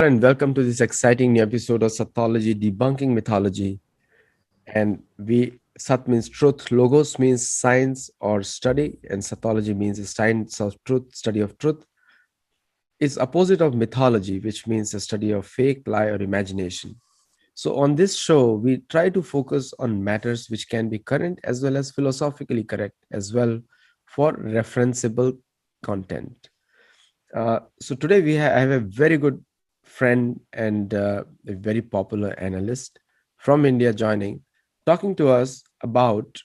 Namaskar and welcome to this exciting new episode of Sattology Debunking Mythology. And Sat means truth, Logos means science or study, and Sattology means the science of truth, study of truth. It's opposite of mythology, which means the study of fake, lie, or imagination. So on this show, we try to focus on matters which can be current as well as philosophically correct as well for referenceable content. So today I have a very good friend and a very popular analyst from India joining, talking to us about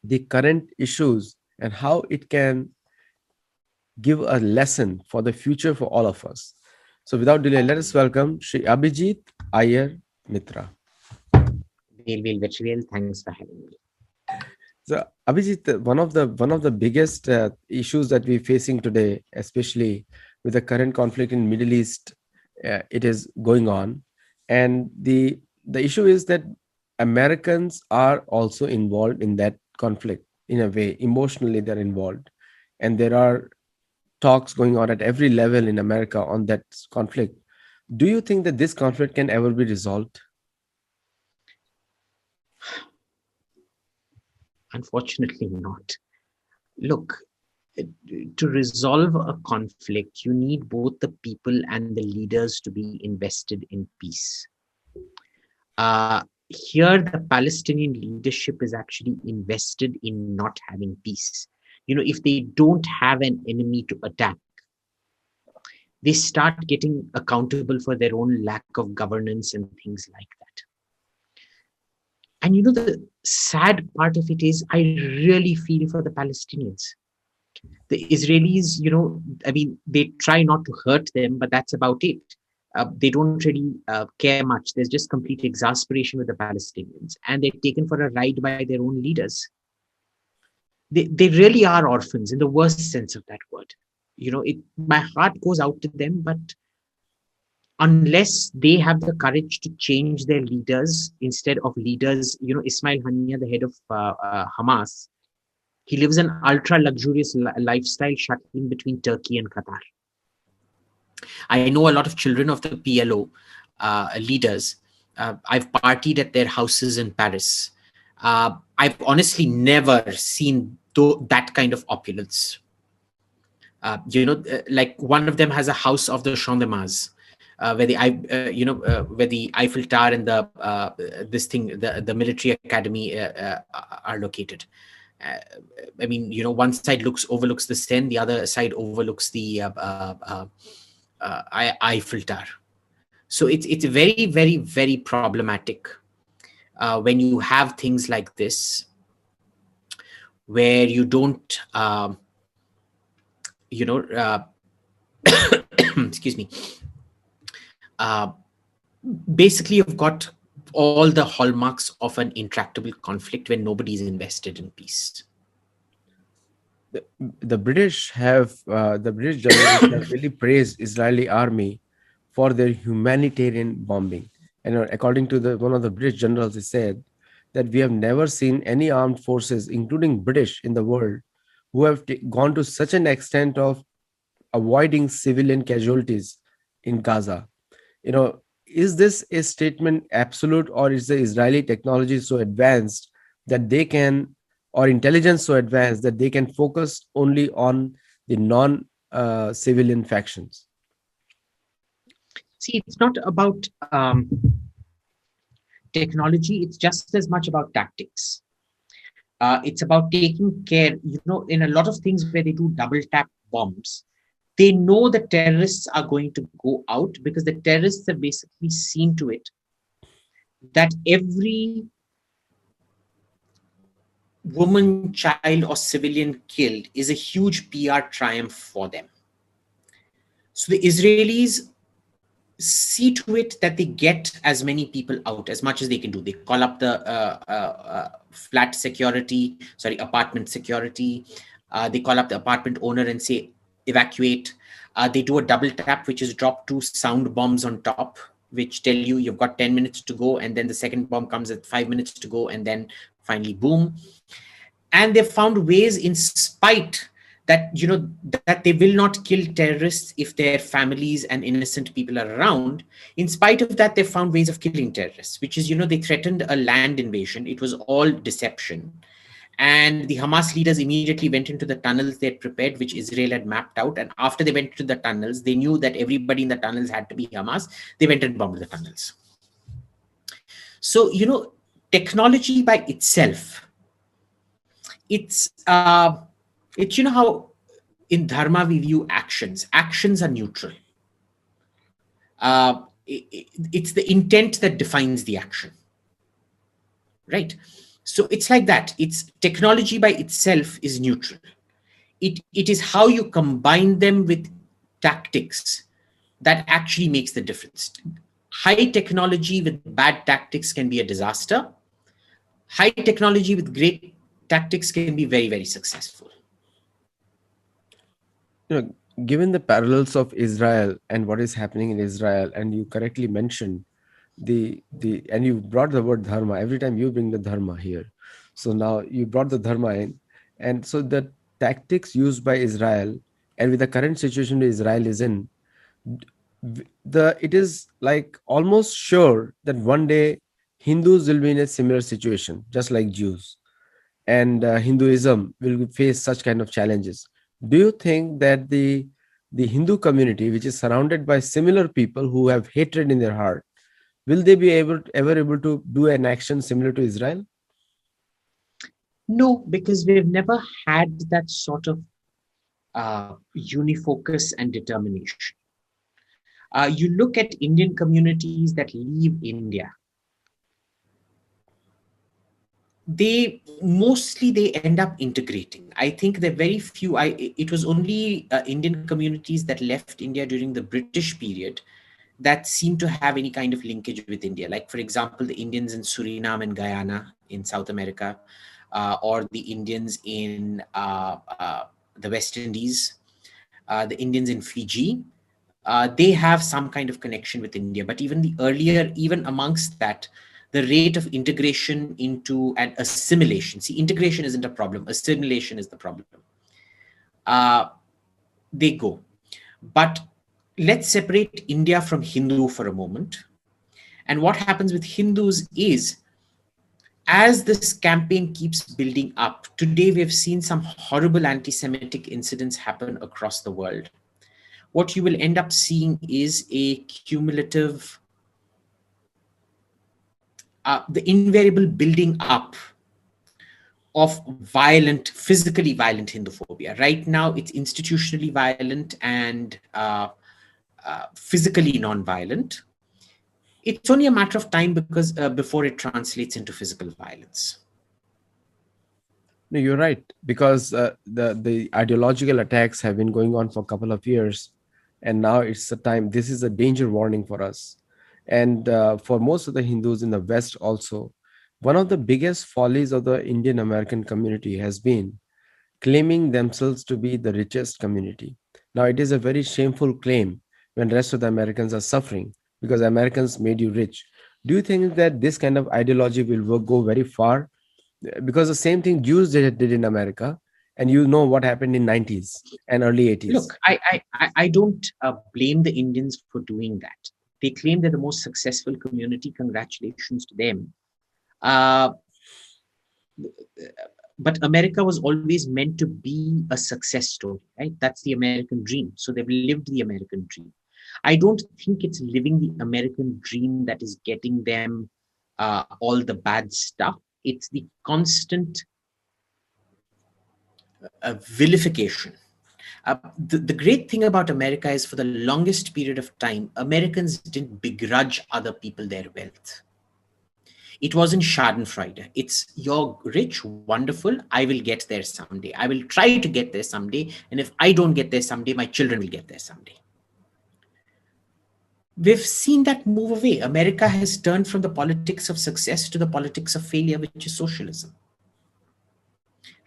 the current issues and how it can give a lesson for the future for all of us. So without delay, let us welcome Shri Abhijit Iyer Mitra. Vetriel, thanks for having me. So Abhijit, one of the biggest issues that we're facing today, especially with the current conflict in Middle East, it is going on, and the issue is that Americans are also involved in that conflict in a way. Emotionally, they're involved, and there are talks going on at every level in America on that conflict. Do you think that this conflict can ever be resolved? Unfortunately, not. Look, to resolve a conflict, you need both the people and the leaders to be invested in peace. Here, the Palestinian leadership is actually invested in not having peace. If they don't have an enemy to attack, they start getting accountable for their own lack of governance and things like that. And the sad part of it is, I really feel for the Palestinians. The Israelis, they try not to hurt them, but that's about it. They don't really care much. There's just complete exasperation with the Palestinians, and they're taken for a ride by their own leaders. They really are orphans in the worst sense of that word. My heart goes out to them, but unless they have the courage to change their leaders instead of leaders, Ismail Haniyeh, the head of Hamas, he lives an ultra luxurious lifestyle shuttling between Turkey and Qatar. I know a lot of children of the PLO leaders. I've partied at their houses in Paris. I've honestly never seen that kind of opulence. Like one of them has a house of the Champ de Mars. Where the Eiffel Tower and the military academy are located. One side overlooks the Seine, the other side overlooks the Eiffel Tower. So it's very, very, very problematic when you have things like this, where you don't, excuse me. Basically, you've got all the hallmarks of an intractable conflict when nobody is invested in peace. The British generals have really praised Israeli army for their humanitarian bombing. And according to one of the British generals, he said that we have never seen any armed forces, including British, in the world, who have gone to such an extent of avoiding civilian casualties in Gaza. Is this a statement absolute, or is the Israeli technology so advanced that they can, or intelligence so advanced that they can focus only on the non-civilian factions? See, it's not about technology. It's just as much about tactics. It's about taking care, in a lot of things where they do double tap bombs, they know the terrorists are going to go out because the terrorists have basically seen to it that every woman, child, or civilian killed is a huge PR triumph for them. So the Israelis see to it that they get as many people out as much as they can do. They call up the apartment security. They call up the apartment owner and say, evacuate. They do a double tap, which is drop 2 sound bombs on top, which tell you you've got 10 minutes to go. And then the second bomb comes at 5 minutes to go. And then finally, boom. And they've found ways, in spite that that they will not kill terrorists if their families and innocent people are around. In spite of that, they found ways of killing terrorists, which is, they threatened a land invasion. It was all deception. And the Hamas leaders immediately went into the tunnels they had prepared, which Israel had mapped out. And after they went to the tunnels, they knew that everybody in the tunnels had to be Hamas. They went and bombed the tunnels. So, technology by itself, it's how in dharma we view actions. Actions are neutral. It's the intent that defines the action, right? So it's like that. It's technology by itself is neutral. It is how you combine them with tactics that actually makes the difference. High technology with bad tactics can be a disaster. High technology with great tactics can be very, very successful. Given the parallels of Israel and what is happening in Israel, and you correctly mentioned the and you brought the word dharma every time you bring the dharma here. So now you brought the dharma in, and so the tactics used by Israel, and with the current situation Israel is in, it is like almost sure that one day Hindus will be in a similar situation, just like Jews, and Hinduism will face such kind of challenges. Do you think that the Hindu community, which is surrounded by similar people who have hatred in their heart, will they be ever able to do an action similar to Israel? No, because we've never had that sort of unifocus and determination. You look at Indian communities that leave India, they end up integrating. I think there are very few. It was only Indian communities that left India during the British period that seem to have any kind of linkage with India. Like, for example, the Indians in Suriname and Guyana in South America, or the Indians in the West Indies, the Indians in Fiji. They have some kind of connection with India. But even the earlier, even amongst that, the rate of integration into and assimilation. See, integration isn't a problem. Assimilation is the problem. Uh, they go. But let's separate India from Hindu for a moment. And what happens with Hindus is, as this campaign keeps building up, today we've seen some horrible anti Semitic incidents happen across the world. What you will end up seeing is a cumulative, the invariable building up of violent, physically violent Hinduphobia. Right now, it's institutionally violent and physically non-violent. It's only a matter of time because before it translates into physical violence. No, you're right, because the ideological attacks have been going on for a couple of years, and now it's the time. This is a danger warning for us, and for most of the Hindus in the West also. One of the biggest follies of the Indian American community has been claiming themselves to be the richest community. Now, it is a very shameful claim when rest of the Americans are suffering because Americans made you rich. Do you think that this kind of ideology will go very far? Because the same thing Jews did in America, and you know what happened in 90s and early 80s. Look, I don't blame the Indians for doing that. They claim they're the most successful community. Congratulations to them. Uh, but America was always meant to be a success story, right? That's the American dream. So they've lived the American dream. I don't think it's living the American dream that is getting them all the bad stuff. It's the constant vilification. The great thing about America is, for the longest period of time, Americans didn't begrudge other people their wealth. It wasn't Schadenfreude. It's, you're rich, wonderful. I will get there someday. I will try to get there someday. And if I don't get there someday, my children will get there someday. We've seen that move away. America has turned from the politics of success to the politics of failure, which is socialism.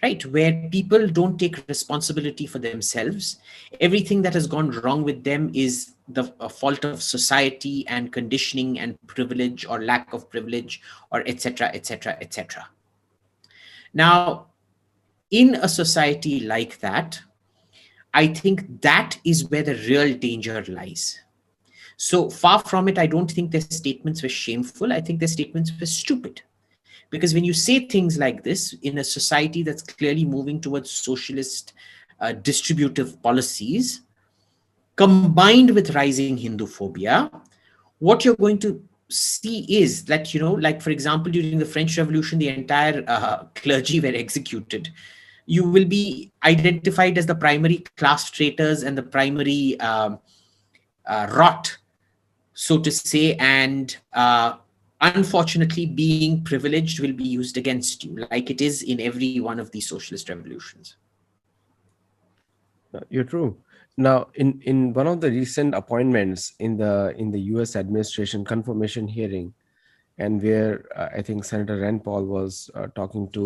Right? Where people don't take responsibility for themselves. Everything that has gone wrong with them is the fault of society and conditioning and privilege or lack of privilege, or etc., etc., etc. Now, in a society like that, I think that is where the real danger lies. So far from it, I don't think their statements were shameful. I think their statements were stupid. Because when you say things like this in a society that's clearly moving towards socialist distributive policies, combined with rising Hindu phobia, what you're going to see is that, like for example, during the French Revolution, the entire clergy were executed. You will be identified as the primary class traitors and the primary rot, so to say, and unfortunately, being privileged will be used against you, like it is in every one of these socialist revolutions. You're true. Now, in one of the recent appointments in the U.S. administration confirmation hearing, and where I think Senator Rand Paul was talking to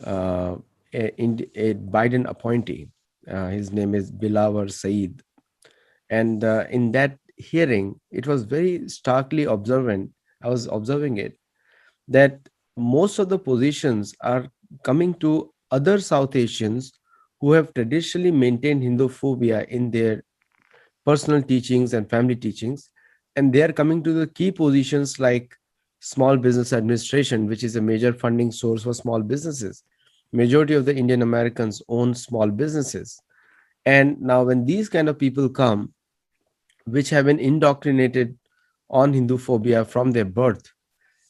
uh, a Biden appointee. His name is Bilawar Saeed, and in that hearing, it was very starkly observant. I was observing it that most of the positions are coming to other South Asians who have traditionally maintained Hindu phobia in their personal teachings and family teachings, and they are coming to the key positions like small business administration, which is a major funding source for small businesses. Majority of the Indian Americans own small businesses, and now when these kind of people come, which have been indoctrinated on Hindu phobia from their birth,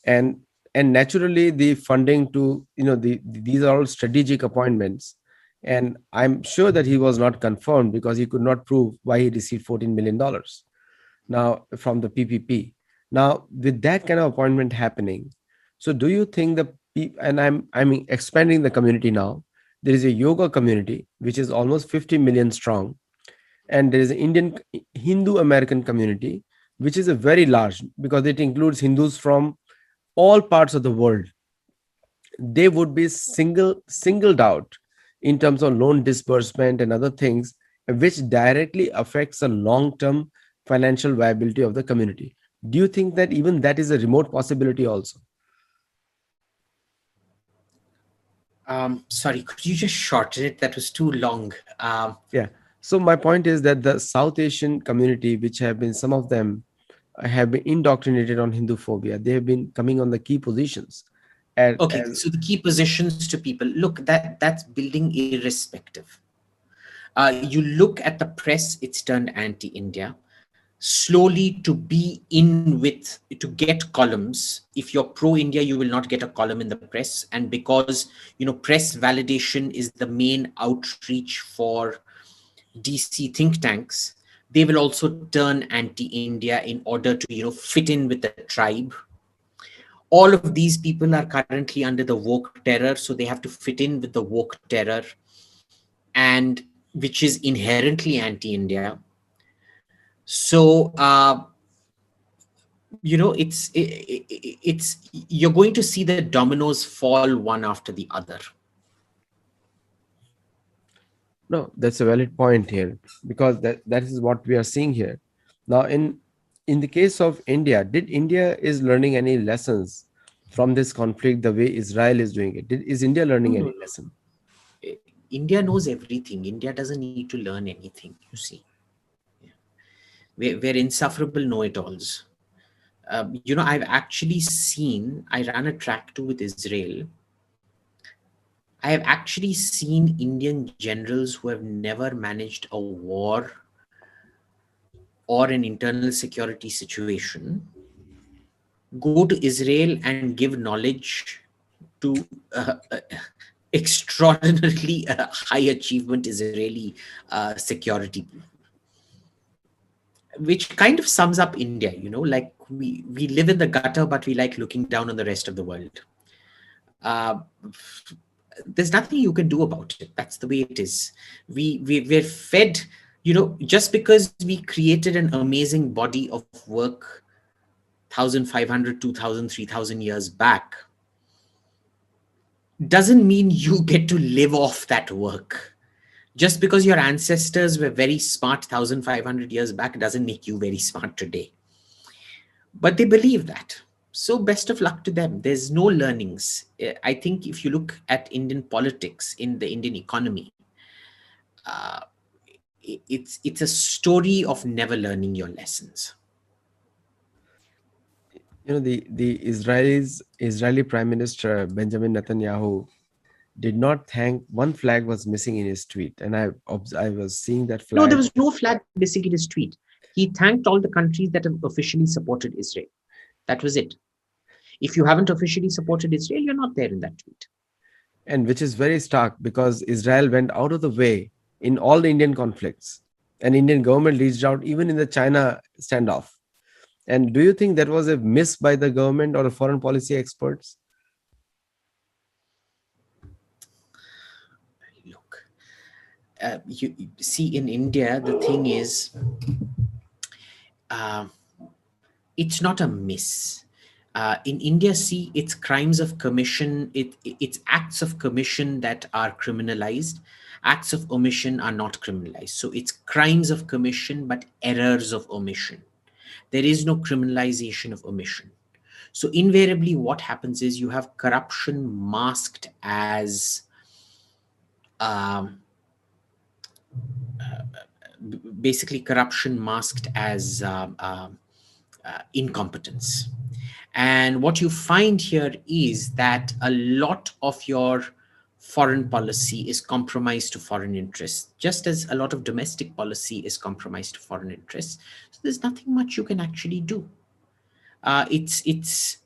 and naturally the funding to, these are all strategic appointments, and I'm sure that he was not confirmed because he could not prove why he received $14 million now from the PPP. Now with that kind of appointment happening, so do you think and I'm expanding the community now, there is a yoga community which is almost 50 million strong, and there is an Indian Hindu American community which is a very large, because it includes Hindus from all parts of the world. They would be singled out in terms of loan disbursement and other things, which directly affects the long term financial viability of the community. Do you think that even that is a remote possibility also? Sorry, could you just shorten it? That was too long. Yeah. So my point is that the South Asian community, which have been, some of them have been indoctrinated on Hindu phobia, they have been coming on the key positions. Okay, so the key positions to people, look, that's building irrespective. You look at the press, it's turned anti-India. Slowly, to be in with, to get columns, if you're pro-India, you will not get a column in the press. And because, press validation is the main outreach for DC think tanks, they will also turn anti-India in order to, fit in with the tribe. All of these people are currently under the woke terror, so they have to fit in with the woke terror, and which is inherently anti-India. So it's you're going to see the dominoes fall one after the other. No, that's a valid point here, because that is what we are seeing here. Now, in the case of India, did India is learning any lessons from this conflict the way Israel is doing it? Is India No, learning no, any no. lesson? India knows everything. India doesn't need to learn anything. You see, we're insufferable know-it-alls. I've actually seen. I ran a track two with Israel. I have actually seen Indian generals who have never managed a war or an internal security situation go to Israel and give knowledge to extraordinarily high achievement Israeli security, which kind of sums up India. Like we live in the gutter, but we like looking down on the rest of the world. Uh, there's nothing you can do about it. That's the way it is. We're fed. Just because we created an amazing body of work 1500, 2000, 3000 years back, doesn't mean you get to live off that work. Just because your ancestors were very smart 1500 years back doesn't make you very smart today. But they believe that. So best of luck to them. There's no learnings. I think if you look at Indian politics, in the Indian economy, uh, it's a story of never learning your lessons. The Israeli Prime Minister Benjamin Netanyahu did not thank one flag was missing in his tweet, and I was seeing that No, there flag. was no flag missing in his tweet. He thanked all the countries that have officially supported Israel. That was it. If you haven't officially supported Israel, you're not there in that tweet. And which is very stark because Israel went out of the way in all the Indian conflicts, and Indian government reached out even in the China standoff. And do you think that was a miss by the government or the foreign policy experts? Look, you see, in India, the thing is, uh, it's not a miss. In India, see, it's crimes of commission, it's acts of commission that are criminalized. Acts of omission are not criminalized. So it's crimes of commission, but errors of omission. There is no criminalization of omission. So invariably, what happens is you have corruption masked as um, basically corruption masked as incompetence. And what you find here is that a lot of your foreign policy is compromised to foreign interests, just as a lot of domestic policy is compromised to foreign interests. So there's nothing much you can actually do. It's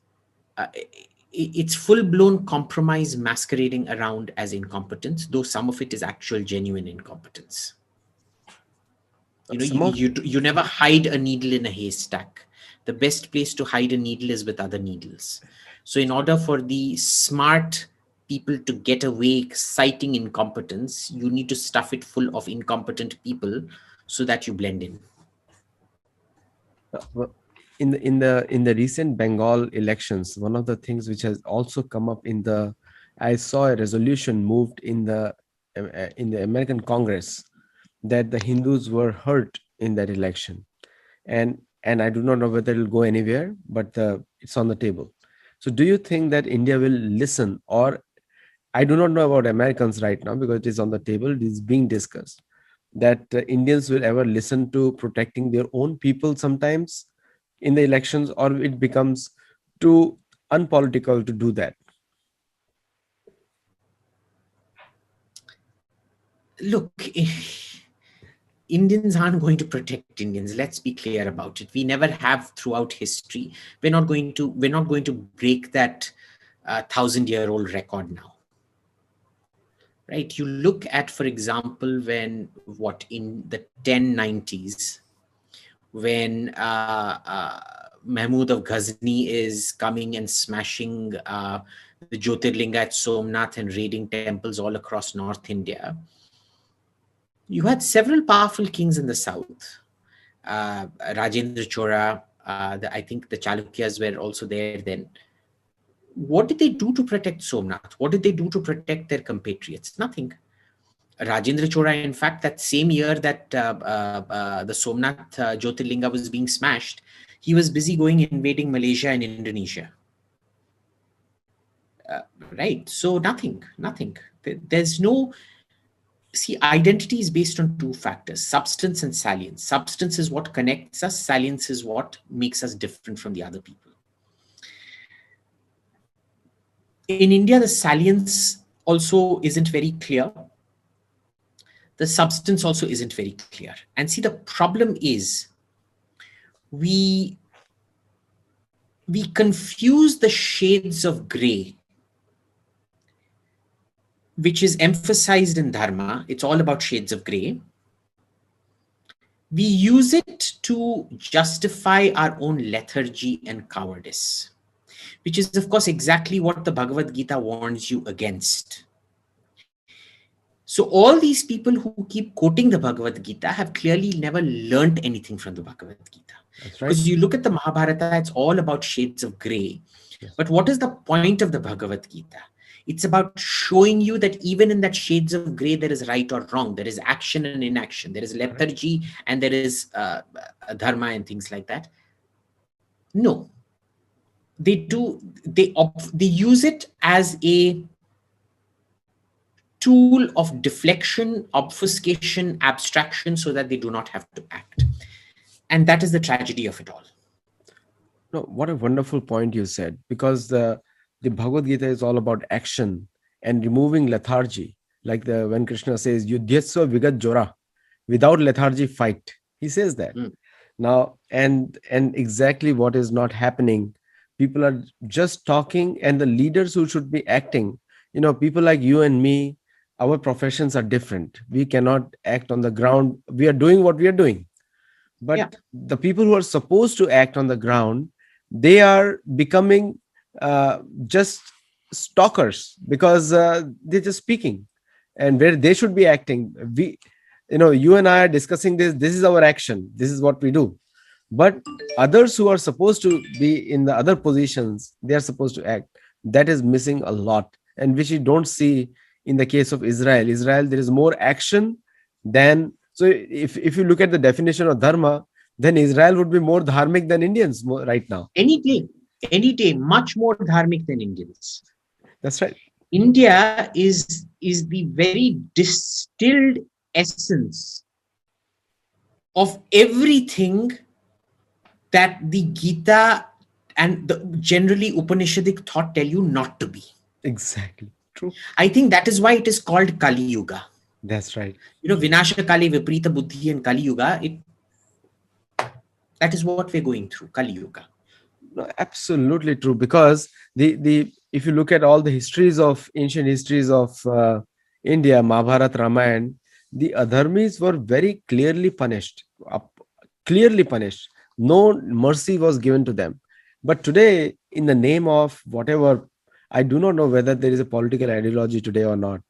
full blown compromise masquerading around as incompetence, though some of it is actual genuine incompetence. You know, Some of you never hide a needle in a haystack. The best place to hide a needle is with other needles. So in order for the smart people to get away citing incompetence, you need to stuff it full of incompetent people so that you blend in. well, in the recent Bengal elections, one of the things which has also come up I saw a resolution moved in the American Congress that the Hindus were hurt in that election, and I do not know whether it'll go anywhere, but it's on the table. So, do you think that India will listen, or I do not know about Americans right now because it is on the table, it is being discussed, that Indians will ever listen to protecting their own people sometimes in the elections, or it becomes too unpolitical to do that? Look, Indians aren't going to protect Indians. Let's be clear about it. We never have throughout history. We're not going to break that 1,000-year-old record now. Right? You look at, for example, when what in the 1090s, when Mahmud of Ghazni is coming and smashing the Jyotirlinga at Somnath and raiding temples all across North India, you had several powerful kings in the south. Rajendra Chola, I think the Chalukyas were also there then. What did they do to protect Somnath? What did they do to protect their compatriots? Nothing. Rajendra Chola, in fact, that same year that the Somnath Jyotirlinga was being smashed, he was busy going invading Malaysia and Indonesia. Right? So nothing. There's no. See, identity is based on two factors: substance and salience. Substance is what connects us, salience is what makes us different from the other people. In India, the salience also isn't very clear. The substance also isn't very clear. And see, the problem is we we confuse the shades of gray, which is emphasized in Dharma. It's all about shades of gray. We use it to justify our own lethargy and cowardice, which is, of course, exactly what the Bhagavad Gita warns you against. So all these people who keep quoting the Bhagavad Gita have clearly never learned anything from the Bhagavad Gita. That's right. Because you look at the Mahabharata, it's all about shades of gray. Yes. But what is the point of the Bhagavad Gita? It's about showing you that even in that shades of gray, there is right or wrong. There is action and inaction. There is Correct. lethargy and there is dharma and things like that. No, they do. They use it as a tool of deflection, obfuscation, abstraction, so that they do not have to act. And that is the tragedy of it all. No, what a wonderful point you said, because the Bhagavad Gita is all about action and removing lethargy. Like the when Krishna says, "Yudhyasva vigat jora," without lethargy, fight. He says that. Mm. Now, and exactly what is not happening. People are just talking, and the leaders who should be acting, people like you and me, our professions are different. We cannot act on the ground. We are doing what we are doing, Yeah. but the people who are supposed to act on the ground, they are becoming just stalkers, because they're just speaking, and where they should be acting. You and I are discussing this is our action, this is what we do. But others who are supposed to be in the other positions, they are supposed to act. That is missing a lot, and which you don't see in the case of Israel. There is more action than. So if you look at the definition of dharma, then Israel would be more dharmic than Indians right now. Any day, much more dharmic than Indians. That's right. India is the very distilled essence of everything that the Gita and the generally Upanishadic thought tell you not to be. Exactly. True. I think that is why it is called Kali Yuga. That's right. Vinasha Kali, Viprita Buddhi, and Kali Yuga. That is what we're going through, Kali Yuga. No, absolutely true. Because the if you look at all the ancient histories of India, Mahabharata, Ramayana, the adharmis were very clearly punished. Clearly punished. No mercy was given to them. But today, in the name of whatever, I do not know whether there is a political ideology today or not.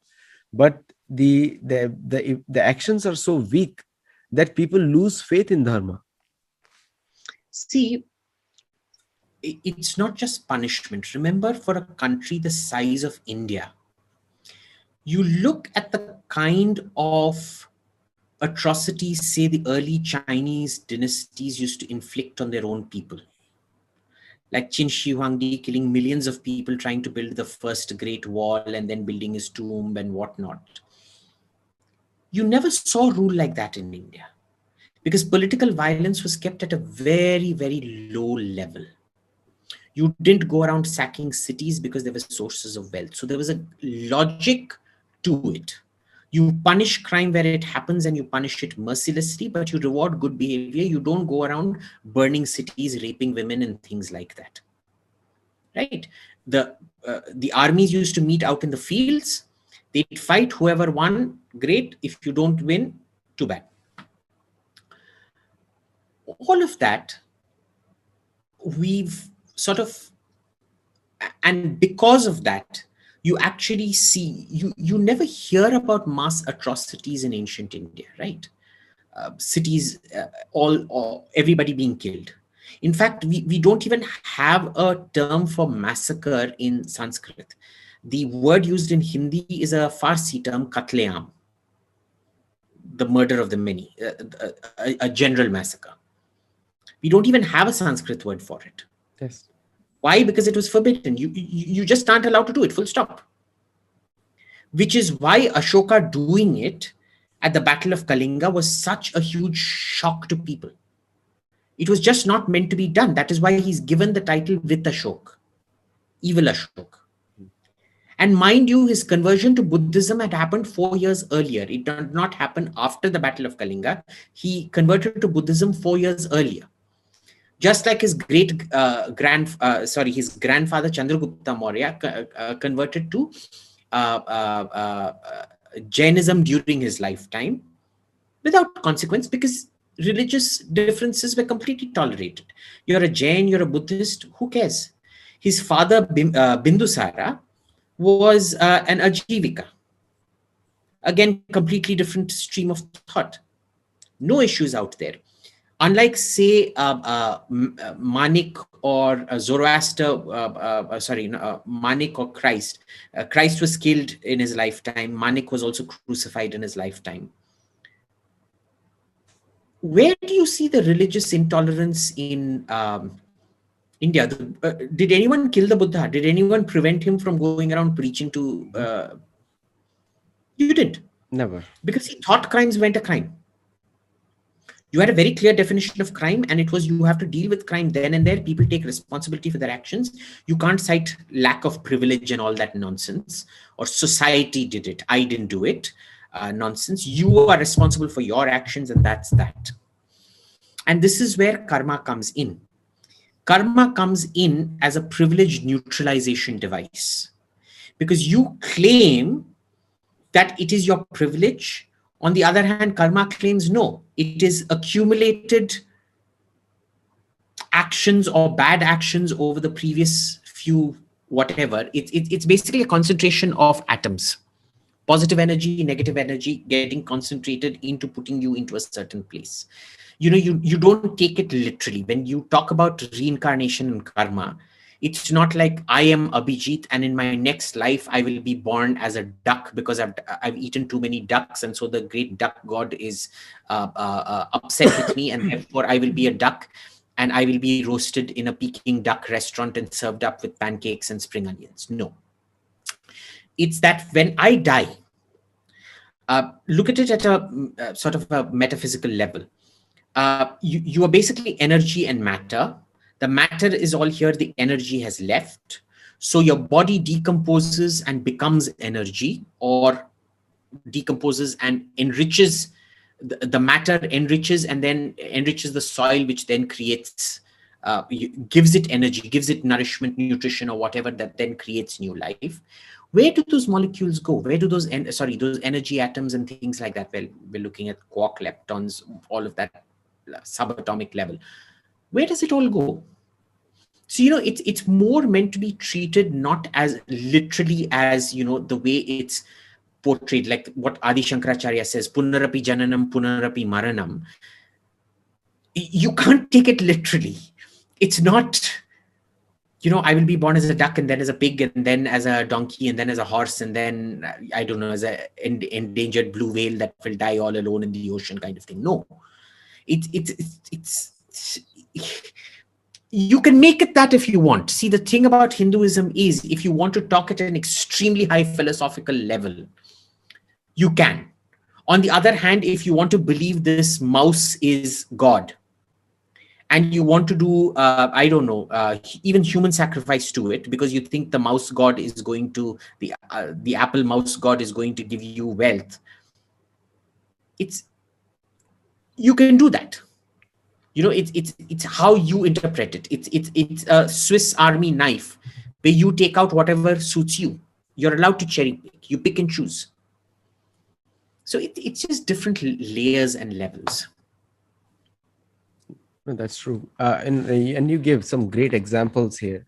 But the actions are so weak that people lose faith in dharma. See, it's not just punishment. Remember, for a country the size of India, you look at the kind of atrocities, say, the early Chinese dynasties used to inflict on their own people. Like Qin Shi Huangdi killing millions of people trying to build the first Great Wall and then building his tomb and whatnot. You never saw rule like that in India, because political violence was kept at a very, very low level. You didn't go around sacking cities because there were sources of wealth. So there was a logic to it. You punish crime where it happens and you punish it mercilessly, but you reward good behavior. You don't go around burning cities, raping women, and things like that. Right? The armies used to meet out in the fields. They'd fight. Whoever won, great. If you don't win, too bad. All of that, we've sort of, and because of that, you actually see, you never hear about mass atrocities in ancient India, right? Cities, everybody being killed. In fact, we don't even have a term for massacre in Sanskrit. The word used in Hindi is a Farsi term, katleam, the murder of the many, a general massacre. We don't even have a Sanskrit word for it. Yes. Why? Because it was forbidden. You just aren't allowed to do it, full stop. Which is why Ashoka doing it at the Battle of Kalinga was such a huge shock to people. It was just not meant to be done. That is why he's given the title with Ashok, evil Ashok. And mind you, his conversion to Buddhism had happened 4 years earlier. It did not happen after the Battle of Kalinga. He converted to Buddhism 4 years earlier. Just like his his grandfather Chandragupta Maurya converted to Jainism during his lifetime without consequence, because religious differences were completely tolerated. You're a Jain, you're a Buddhist, who cares? His father Bindusara was an Ajivika. Again, completely different stream of thought. No issues out there. Unlike, say, Manik or Zoroaster, Manik or Christ. Christ was killed in his lifetime. Manik was also crucified in his lifetime. Where do you see the religious intolerance in India? Did anyone kill the Buddha? Did anyone prevent him from going around preaching to You didn't. Never. Because he thought crimes weren't a crime. You had a very clear definition of crime, and it was you have to deal with crime then and there. People take responsibility for their actions. You can't cite lack of privilege and all that nonsense, or society did it, I didn't do it, nonsense. You are responsible for your actions, and that's that. And this is where karma comes in. Karma comes in as a privilege neutralization device, because you claim that it is your privilege. On the other hand, karma claims no, it is accumulated actions or bad actions over the previous few whatever. It's basically a concentration of atoms, positive energy, negative energy getting concentrated into putting you into a certain place. You don't take it literally when you talk about reincarnation and karma. It's not like I am Abhijit and in my next life I will be born as a duck because I've eaten too many ducks, and so the great duck god is upset with me, and therefore I will be a duck and I will be roasted in a Peking duck restaurant and served up with pancakes and spring onions. No, it's that when I die, look at it at a sort of a metaphysical level. You are basically energy and matter. The matter is all here, the energy has left. So your body decomposes and becomes energy, or decomposes and enriches. The matter enriches and then enriches the soil, which then creates, gives it energy, gives it nourishment, nutrition, or whatever that then creates new life. Where do those molecules go? Where do those energy atoms and things like that? Well, we're looking at quark, leptons, all of that subatomic level. Where does it all go? So it's more meant to be treated not as literally as the way it's portrayed, like what Adi Shankaracharya says, punarapi jananam punarapi maranam. You can't take it literally. It's not, I will be born as a duck and then as a pig and then as a donkey and then as a horse and then, I don't know, as a endangered blue whale that will die all alone in the ocean kind of thing. No, it's you can make it that if you want. See, the thing about Hinduism is if you want to talk at an extremely high philosophical level, you can. On the other hand, if you want to believe this mouse is God, and you want to do, I don't know, even human sacrifice to it, because you think the mouse god is going to, the apple mouse god is going to give you wealth, you can do that. It's how you interpret it. It's a Swiss Army knife where you take out whatever suits you. You're allowed to cherry pick. You pick and choose. So it's just different layers and levels. No, that's true. And you give some great examples here,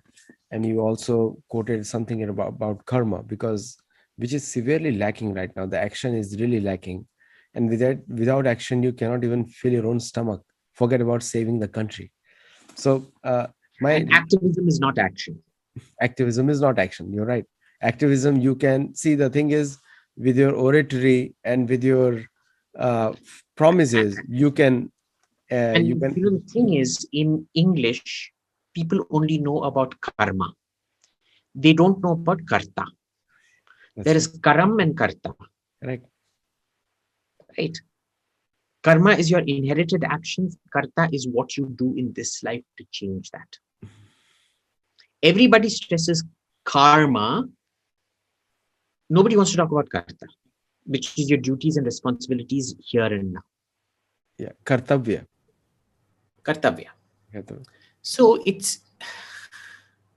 and you also quoted something about karma, because which is severely lacking right now. The action is really lacking, and without action, you cannot even fill your own stomach. Forget about saving the country. So my And activism is not action. activism is not action. You're right. Activism, you can see, the thing is, with your oratory and with your uh, promises, you can you And can. the thing is, in English, people only know about karma. They don't know about karta. That's There right. is karam and karta, Correct. right? Karma is your inherited actions. Karta is what you do in this life to change that. Everybody stresses karma. Nobody wants to talk about karta, which is your duties and responsibilities here and now. Yeah, kartavya. Kartavya. Kartavya. So it's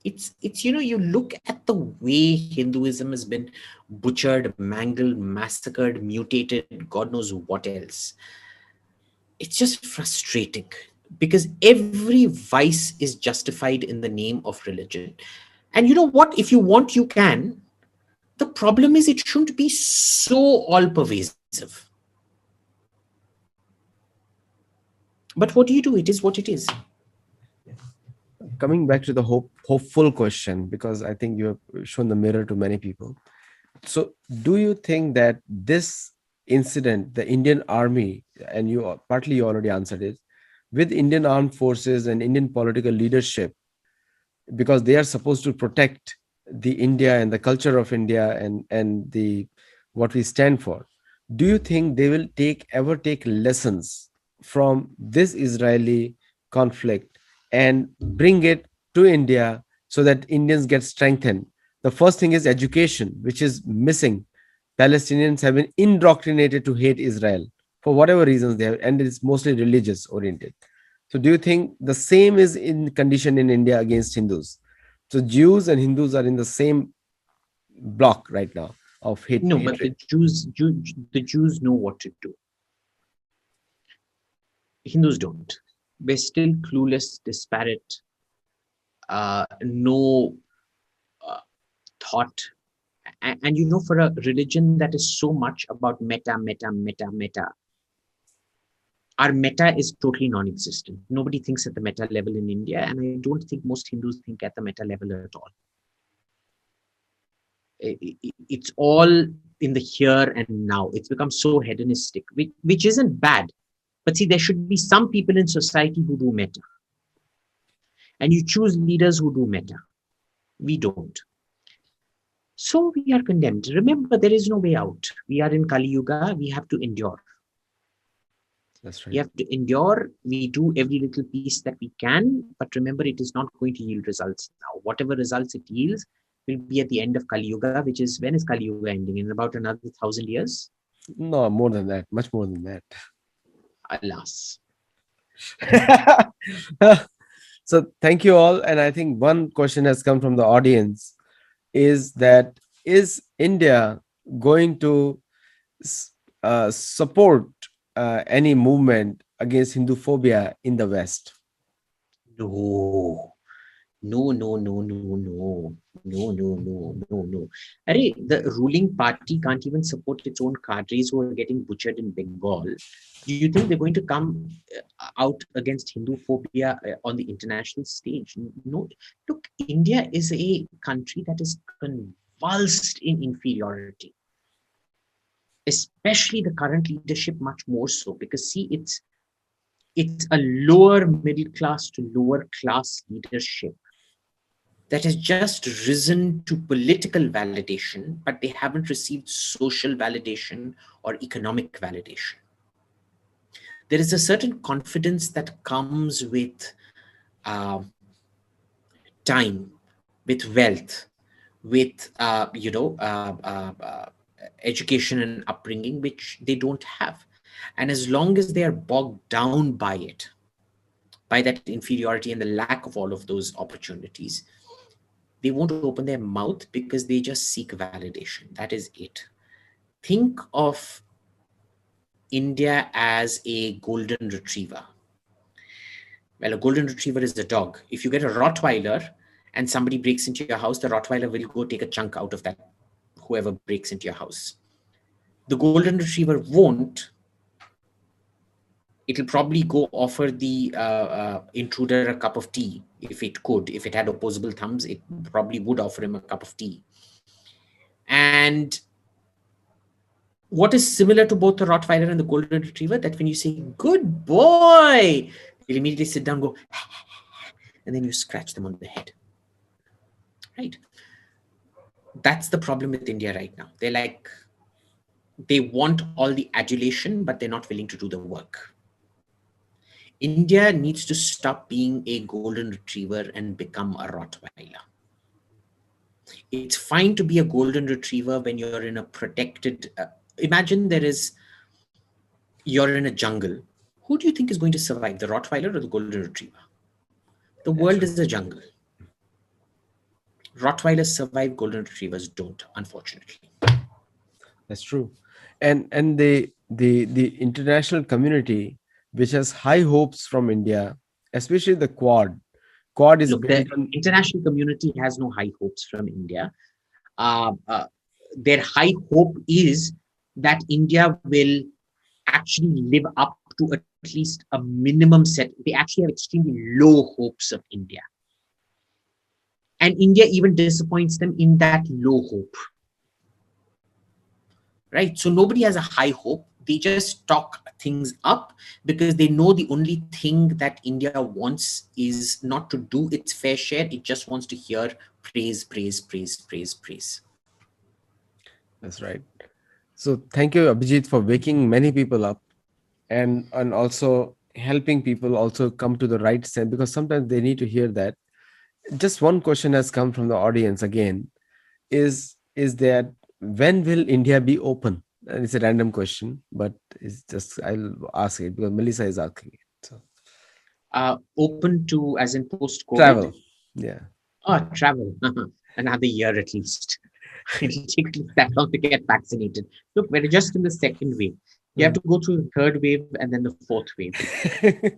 you look at the way Hinduism has been butchered, mangled, massacred, mutated, God knows what else. It's just frustrating, because every vice is justified in the name of religion. And you know what? If you want, you can. The problem is it shouldn't be so all pervasive. But what do you do? It is what it is. Coming back to the hopeful question, because I think you have shown the mirror to many people. So, do you think that this incident, the Indian Army, and you partly you already answered it, with Indian armed forces and Indian political leadership, because they are supposed to protect the India and the culture of India and the what we stand for, do you think they will ever take lessons from this Israeli conflict and bring it to India so that Indians get strengthened? The first thing is education, which is missing. Palestinians have been indoctrinated to hate Israel for whatever reasons they have, and it's mostly religious oriented. So, do you think the same is in condition in India against Hindus? So, Jews and Hindus are in the same block right now of No, but hatred. The Jews know what to do. Hindus don't. We're still clueless, disparate, no thought. And you know, for a religion that is so much about meta, our meta is totally non-existent. Nobody thinks at the meta level in India, and I don't think most Hindus think at the meta level at all. It's all in the here and now. It's become so hedonistic, which isn't bad. But see, there should be some people in society who do meta, and you choose leaders who do meta. We don't. So we are condemned. Remember, there is no way out. We are in Kali Yuga. We have to endure. That's We right. have to endure. We do every little piece that we can. But remember, it is not going to yield results now. Whatever results it yields will be at the end of Kali Yuga, which is, when is Kali Yuga ending? In about another 1,000 years? No, more than that, much more than that. Alas. So, thank you all. And I think one question has come from the audience is that, is India going to support any movement against Hindu phobia in the West? No. No, no, no, no, no, no, no, no, no, no. Array, the ruling party can't even support its own cadres who are getting butchered in Bengal. Do you think they're going to come out against Hindu phobia on the international stage? No. Look, India is a country that is convulsed in inferiority, especially the current leadership, much more so, because see, it's a lower middle class to lower class leadership that has just risen to political validation, but they haven't received social validation or economic validation. There is a certain confidence that comes with uh, time, with wealth, with education and upbringing, which they don't have. And as long as they are bogged down by it, by that inferiority and the lack of all of those opportunities, they won't open their mouth because they just seek validation. That is it. Think of India as a golden retriever. Well, a golden retriever is a dog. If you get a Rottweiler and somebody breaks into your house, the Rottweiler will go take a chunk out of that, whoever breaks into your house. The golden retriever won't. It'll probably go offer the intruder a cup of tea if it could. If it had opposable thumbs, it probably would offer him a cup of tea. And what is similar to both the Rottweiler and the Golden Retriever, that when you say, good boy, they'll immediately sit down, go, and then you scratch them on the head. Right? That's the problem with India right now. They're like, they want all the adulation, but they're not willing to do the work. India needs to stop being a Golden Retriever and become a Rottweiler. It's fine to be a Golden Retriever when you're in a protected, imagine you're in a jungle. Who do you think is going to survive, the Rottweiler or the Golden Retriever? The world is a jungle. Rottweilers survive, Golden Retrievers don't, unfortunately. That's true. And the international community, which has high hopes from India, especially the Quad. Quad is Look, the built on. international community has no high hopes from India. Uh, uh, their high hope is that India will actually live up to at least a minimum set. They actually have extremely low hopes of India. And India even disappoints them in that low hope. Right? So nobody has a high hope. They just talk things up because they know the only thing that India wants is not to do its fair share. It just wants to hear praise, praise, praise, praise, praise. That's right. So thank you, Abhijit, for waking many people up, and also helping people also come to the right sense, because sometimes they need to hear that. Just one question has come from the audience again, is that when will India be open? And it's a random question, but it's just, I'll ask it because Melissa is asking it. So Open to, as in post COVID? travel. Yeah. Oh, travel. Another year at least. It'll take at least that long to get vaccinated. Look, we're just in the second wave. You have Mm. to go through the third wave and then the fourth wave. If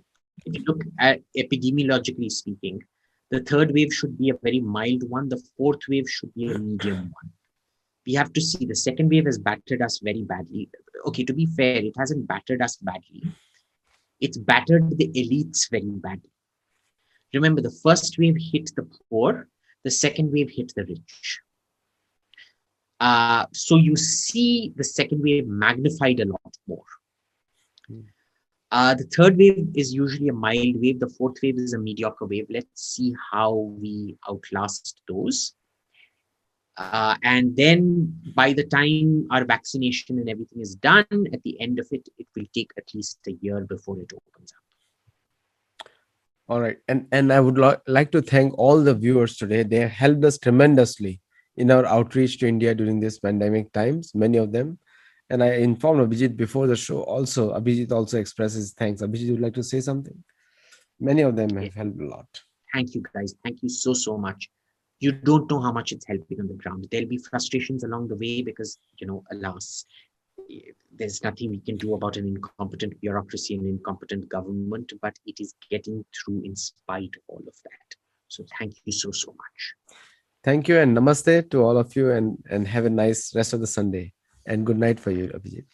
you look at epidemiologically speaking, the third wave should be a very mild one. The fourth wave should be a medium one. We have to see the second wave has battered us very badly. Okay, to be fair, it hasn't battered us badly. It's battered the elites very badly. Remember, the first wave hit the poor, the second wave hit the rich. So you see the second wave magnified a lot more. The third wave is usually a mild wave. The fourth wave is a mediocre wave. Let's see how we outlast those. And then by the time our vaccination and everything is done, at the end of it, it will take at least a year before it opens up. All right. And I would like to thank all the viewers today. They helped us tremendously in our outreach to India during this pandemic times, many of them. And I informed Abhijit before the show also. Abhijit also expresses thanks. Abhijit, would like to say something? Many of them Yeah. have helped a lot. Thank you, guys. Thank you so, so much. You don't know how much it's helping on the ground. There'll be frustrations along the way because, alas, there's nothing we can do about an incompetent bureaucracy and incompetent government, but it is getting through in spite of all of that. So thank you so, so much. Thank you and namaste to all of you, and have a nice rest of the Sunday. And good night for you, Abhijit.